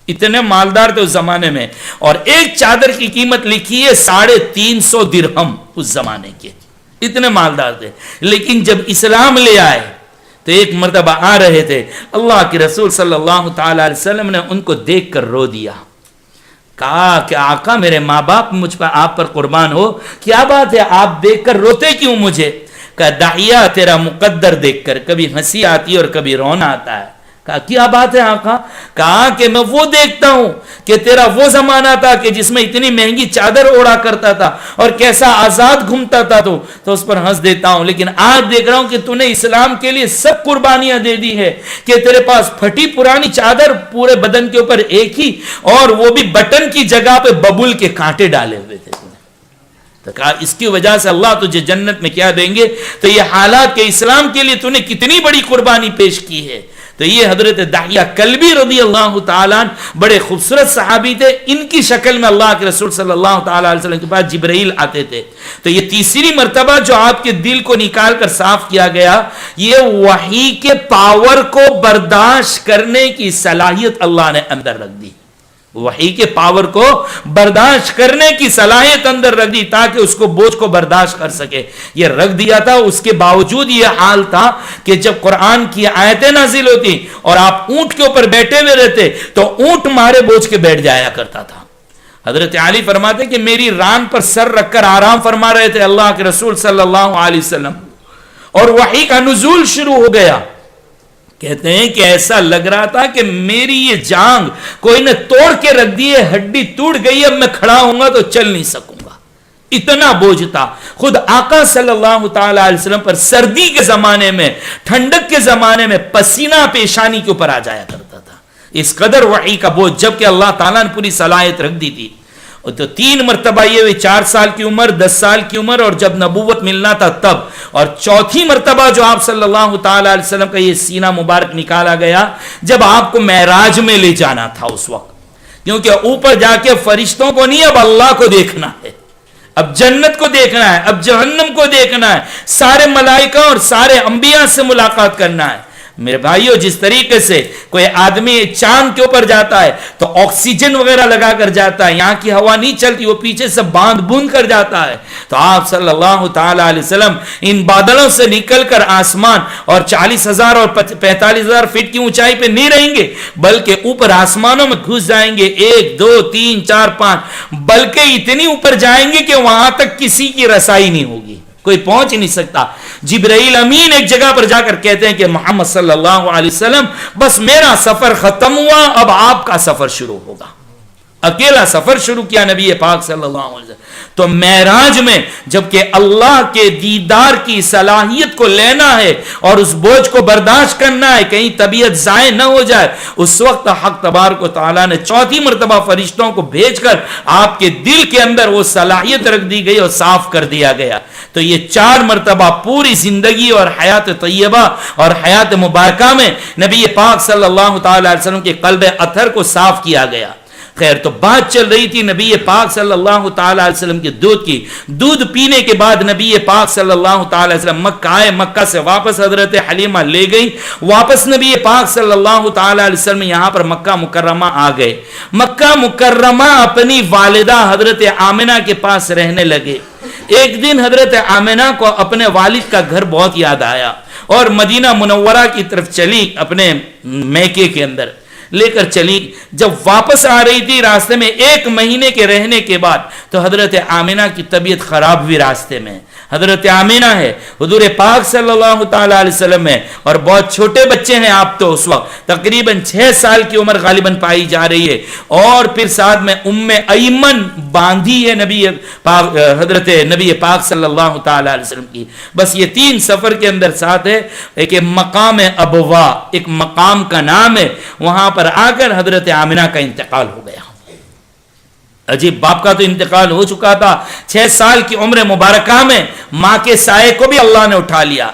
اتنے مالدار تھے اس زمانے میں, اور ایک چادر کی قیمت لکھی ہے 350 درہم اس زمانے کے, اتنے مالدار تھے. لیکن جب اسلام لے آئے تو ایک مرتبہ آ رہے تھے, اللہ کے رسول صلی اللہ تعالی علیہ وسلم نے ان کو دیکھ کر رو دیا. کہا کہ آقا میرے ماں باپ مجھ پر آپ پر قربان ہو, کیا بات ہے آپ دیکھ کر روتے کیوں مجھے؟ کہا دحیہ تیرا مقدر دیکھ کر کبھی ہنسی آتی ہے اور کبھی رونا آتا ہے. کہا کیا بات ہے آقا؟ کہا کہ میں وہ دیکھتا ہوں کہ تیرا وہ زمانہ تھا کہ جس میں اتنی مہنگی چادر اوڑا کرتا تھا اور کیسا آزاد گھومتا تھا, تو اس پر ہنس دیتا ہوں. لیکن آج دیکھ رہا ہوں کہ تو نے اسلام کے لیے سب قربانیاں دے دی ہے, کہ تیرے پاس پھٹی پرانی چادر پورے بدن کے اوپر ایک ہی, اور وہ بھی بٹن کی جگہ پہ ببول کے کانٹے ڈالے ہوئے تھے. تو کہا اس کی وجہ سے اللہ تجھے جنت میں کیا دیں گے؟ تو یہ حالات کہ اسلام کے لیے تو نے کتنی بڑی قربانی پیش کی ہے. تو یہ حضرت دحیہ کلبی رضی اللہ تعالیٰ بڑے خوبصورت صحابی تھے. ان کی شکل میں اللہ کے رسول صلی اللہ تعالیٰ علیہ وسلم کے پاس جبرائیل آتے تھے. تو یہ تیسری مرتبہ جو آپ کے دل کو نکال کر صاف کیا گیا, یہ وحی کے پاور کو برداشت کرنے کی صلاحیت اللہ نے اندر رکھ دی. وحی کے پاور کو برداشت کرنے کی صلاحیت اندر رکھ دی تاکہ اس کو بوجھ کو برداشت کر سکے. یہ رکھ دیا تھا. اس کے باوجود یہ حال تھا کہ جب قرآن کی آیتیں نازل ہوتی اور آپ اونٹ کے اوپر بیٹھے ہوئے رہتے تو اونٹ مارے بوجھ کے بیٹھ جایا کرتا تھا. حضرت علی فرماتے کہ میری ران پر سر رکھ کر آرام فرما رہے تھے اللہ کے رسول صلی اللہ علیہ وسلم, اور وحی کا نزول شروع ہو گیا. کہتے ہیں کہ ایسا لگ رہا تھا کہ میری یہ جانگ کوئی نے توڑ کے رکھ دی ہے, ہڈی ٹوٹ گئی, اب میں کھڑا ہوں گا تو چل نہیں سکوں گا, اتنا بوجھ تھا. خود آقا صلی اللہ تعالی علیہ وسلم پر سردی کے زمانے میں, ٹھنڈک کے زمانے میں پسینہ پیشانی کے اوپر آ جایا کرتا تھا, اس قدر وحی کا بوجھ, جبکہ اللہ تعالیٰ نے پوری صلاحیت رکھ دی تھی. تو 3 مرتبہ یہ ہوئی, 4 سال کی عمر, 10 سال کی عمر, اور جب نبوت ملنا تھا تب. اور چوتھی مرتبہ جو آپ صلی اللہ تعالی علیہ وسلم کا یہ سینہ مبارک نکالا گیا جب آپ کو معراج میں لے جانا تھا اس وقت, کیونکہ اوپر جا کے فرشتوں کو نہیں, اب اللہ کو دیکھنا ہے, اب جنت کو دیکھنا ہے, اب جہنم کو دیکھنا ہے, سارے ملائکہ اور سارے انبیاء سے ملاقات کرنا ہے. میرے بھائیو, جس طریقے سے کوئی آدمی چاند کے اوپر جاتا ہے تو آکسیجن وغیرہ لگا کر جاتا ہے, یہاں کی ہوا نہیں چلتی, وہ پیچھے سے باندھ بوند کر جاتا ہے, تو آپ صلی اللہ تعالی علیہ وسلم ان بادلوں سے نکل کر آسمان اور 40,000 اور 45,000 فٹ کی اونچائی پہ نہیں رہیں گے, بلکہ اوپر آسمانوں میں گھس جائیں گے, 1 2 3 4 5, بلکہ اتنی اوپر جائیں گے کہ وہاں تک کسی کی رسائی نہیں ہوگی, کوئی پہنچ نہیں سکتا. جبرائیل امین ایک جگہ پر جا کر کہتے ہیں کہ محمد صلی اللہ علیہ وسلم بس میرا سفر ختم ہوا, اب آپ کا سفر شروع ہوگا. اکیلا سفر شروع کیا نبی پاک صلی اللہ علیہ وسلم. تو معراج میں جبکہ اللہ کے دیدار کی صلاحیت کو لینا ہے اور اس بوجھ کو برداشت کرنا ہے, کہیں طبیعت ضائع نہ ہو جائے, اس وقت حق تبارک و تعالیٰ نے چوتھی مرتبہ فرشتوں کو بھیج کر آپ کے دل کے اندر وہ صلاحیت رکھ دی گئی اور صاف کر دیا گیا. تو یہ 4 مرتبہ پوری زندگی اور حیات طیبہ اور حیات مبارکہ میں نبی پاک صلی اللہ تعالی علیہ وسلم کے قلب اطہر کو صاف کیا گیا. خیر تو بات چل رہی تھی نبی پاک صلی اللہ تعالی علیہ وسلم کے دودھ کی. دودھ پینے کے بعد نبی پاک صلی اللہ تعالی علیہ وسلم مکہ آئے. مکہ سے واپس حضرت حلیمہ لے گئی. واپس نبی پاک صلی اللہ تعالی علیہ وسلم یہاں پر مکہ مکرمہ آ گئے. مکہ مکرمہ اپنی والدہ حضرت آمنہ کے پاس رہنے لگے. ایک دن حضرت آمنہ کو اپنے والد کا گھر بہت یاد آیا اور مدینہ منورہ کی طرف چلی. اپنے میکے کے اندر لے کر چلی. جب واپس آ رہی تھی راستے میں 1 مہینے کے رہنے کے بعد تو حضرت آمنہ کی طبیعت خراب ہوئی. راستے میں حضرت آمنہ ہے, حضور پاک صلی اللہ تعالی علیہ وسلم ہے, اور بہت چھوٹے بچے ہیں آپ تو. اس وقت تقریباً 6 سال کی عمر غالباً پائی جا رہی ہے. اور پھر ساتھ میں ایمن باندھی ہے نبی پاک, حضرت نبی پاک صلی اللہ تعالی علیہ وسلم کی. بس یہ 3 سفر کے اندر ساتھ ہے. ایک مقام ابوا, ایک مقام کا نام ہے, وہاں پر آ کر حضرت آمنہ کا انتقال ہو گیا. عجیب, باپ کا تو انتقال ہو چکا تھا. 6 سال کی عمر مبارکہ میں ماں کے سائے کو بھی اللہ نے اٹھا لیا.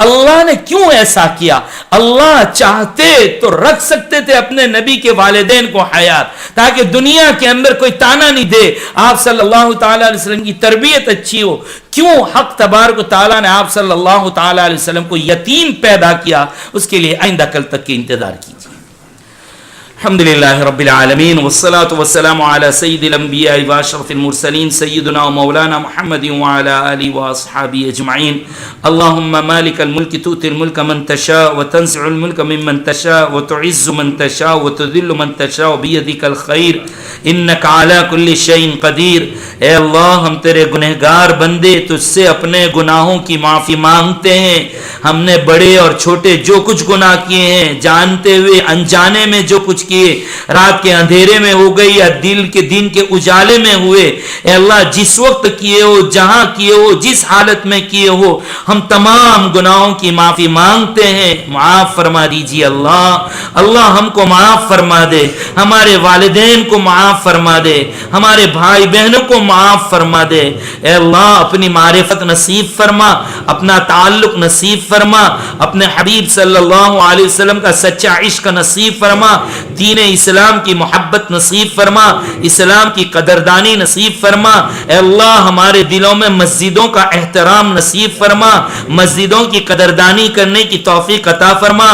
اللہ نے کیوں ایسا کیا؟ اللہ چاہتے تو رکھ سکتے تھے اپنے نبی کے والدین کو حیات, تاکہ دنیا کے اندر کوئی تانا نہیں دے. آپ صلی اللہ تعالی علیہ وسلم کی تربیت اچھی ہو. کیوں حق تبارک و تعالی نے آپ صلی اللہ تعالی علیہ وسلم کو یتیم پیدا کیا؟ اس کے لیے آئندہ کل تک کے انتظار کیجیے. الحمدللہ رب العالمین والصلاة والسلام على سید الانبیاء واشرف المرسلین سیدنا و مولانا محمد وعلى آلہ واصحابہ اجمعین. اللہم مالک الملک تؤتی الملک من تشاء وتنزع الملک ممن تشاء وتعز من تشاء وتذل من تشاء بیدک الخیر انک علی کل شیء قدیر. اے اللہ, ہم تیرے گنہگار بندے تجھ سے اپنے گناہوں کی معافی مانگتے ہیں. ہم نے بڑے اور چھوٹے جو کچھ گناہ کیے ہیں, جانتے ہوئے انجانے میں جو کچھ کیے, رات کے اندھیرے میں ہو گئی یا دن کے اجالے میں ہوئے, اے اللہ جس وقت کیے ہو, جہاں کیے ہو, جس حالت میں کیے ہو, ہم تمام گناہوں کی معافی مانگتے ہیں. معاف فرما دیجیے اللہ. اللہ ہم کو معاف فرما دے, ہمارے والدین کو معاف فرما دے, ہمارے بھائی بہنوں کو معاف فرما دے. اے اللہ اپنی معرفت نصیب فرما, اپنا تعلق نصیب فرما, اپنے حبیب صلی اللہ علیہ وسلم کا سچا عشق نصیب فرما, دین اسلام کی محبت نصیب فرما, اسلام کی قدردانی نصیب فرما. اے اللہ ہمارے دلوں میں مسجدوں کا احترام نصیب فرما, مسجدوں کی قدردانی کرنے کی توفیق عطا فرما,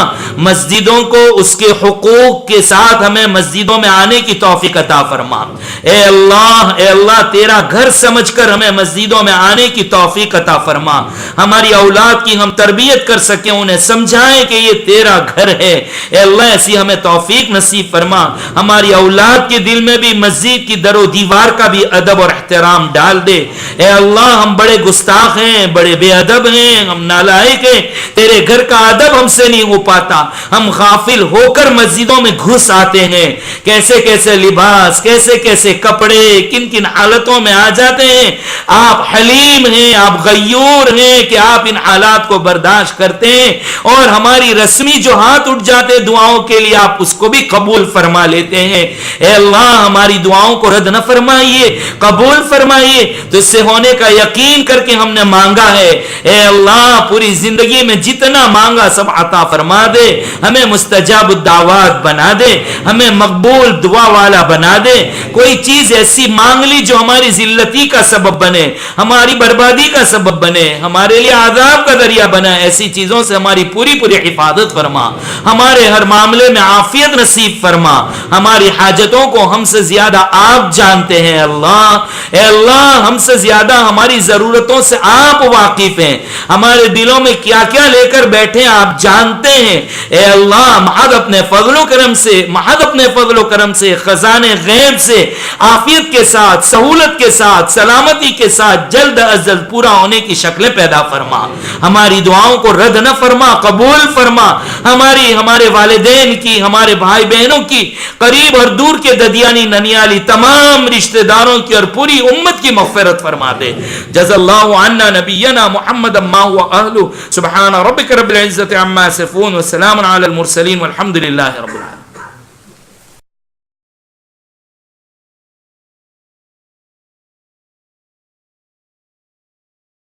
مسجدوں کو اس کے حقوق کے ساتھ ہمیں مسجدوں میں آنے کی توفیق عطا فرما. اے اللہ تیرا گھر سمجھ کر ہمیں مسجدوں میں آنے کی توفیق عطا فرما. ہماری اولاد کی ہم تربیت کر سکیں, انہیں سمجھائیں کہ یہ تیرا گھر ہے. اے اللہ ایسی ہمیں توفیق نصیب فرما. ہماری اولاد کے دل میں بھی مسجد کی در و دیوار کا بھی ادب اور احترام ڈال دے. اے اللہ ہم بڑے گستاخ ہیں, بڑے بے ادب ہیں, ہم نالائق ہیں, تیرے گھر کا ادب ہم سے نہیں ہو پاتا. ہم غافل ہو کر مسجدوں میں گھس آتے ہیں, کیسے کیسے لباس, کیسے کیسے کپڑے, کن کن حالتوں میں آ جاتے ہیں. آپ حلیم ہیں, آپ غیور ہیں کہ آپ ان حالات کو برداشت کرتے ہیں, اور ہماری رسمی جو ہاتھ اٹھ جاتے دعاؤں کے لیے آپ اس کو بھی قبول فرما لیتے ہیں. اے اللہ ہماری دعاؤں کو رد نہ فرمائیے, قبول فرمائیے. تو اس سے ہونے کا یقین کر کے ہم نے مانگا ہے. اے اللہ پوری زندگی میں جتنا مانگا سب عطا فرما دے, ہمیں مستجاب الدعوات بنا دے, ہمیں مقبول دعا والا بنا دے. کوئی چیز ایسی مانگ لی جو ہماری ذلتی کا سبب بنے, ہماری بربادی کا سبب بنے, ہمارے لیے عذاب کا ذریعہ بنا, ایسی چیزوں سے ہماری پوری حفاظت فرما. ہمارے ہر معاملے میں عافیت نصیب فرما. ہماری حاجتوں کو ہم سے زیادہ آپ جانتے ہیں اللہ. اے اللہ ہم سے زیادہ ہماری ضرورتوں سے آپ واقف ہیں. ہمارے دلوں میں کیا کیا لے کر بیٹھے آپ جانتے ہیں. اے اللہ محض اپنے فضل و کرم سے خزانے غیب سے عافیت کے ساتھ, سہولت کے ساتھ, سلامتی کے ساتھ جلد از جلد پورا ہونے کی شکلیں پیدا فرما. ہماری دعاؤں کو رد نہ فرما, قبول فرما. ہمارے والدین کی, ہمارے بھائی بہنوں کی, قریب اور دور کے ددیانی ننیالی تمام رشتہ داروں کی اور پوری امت کی مغفرت فرما دے. جزا اللہ عنا نبینا محمد ما هو اہلہ. سبحان ربک رب العزت عما یصفون وسلام علی المرسلین والحمد للہ رب العالمین.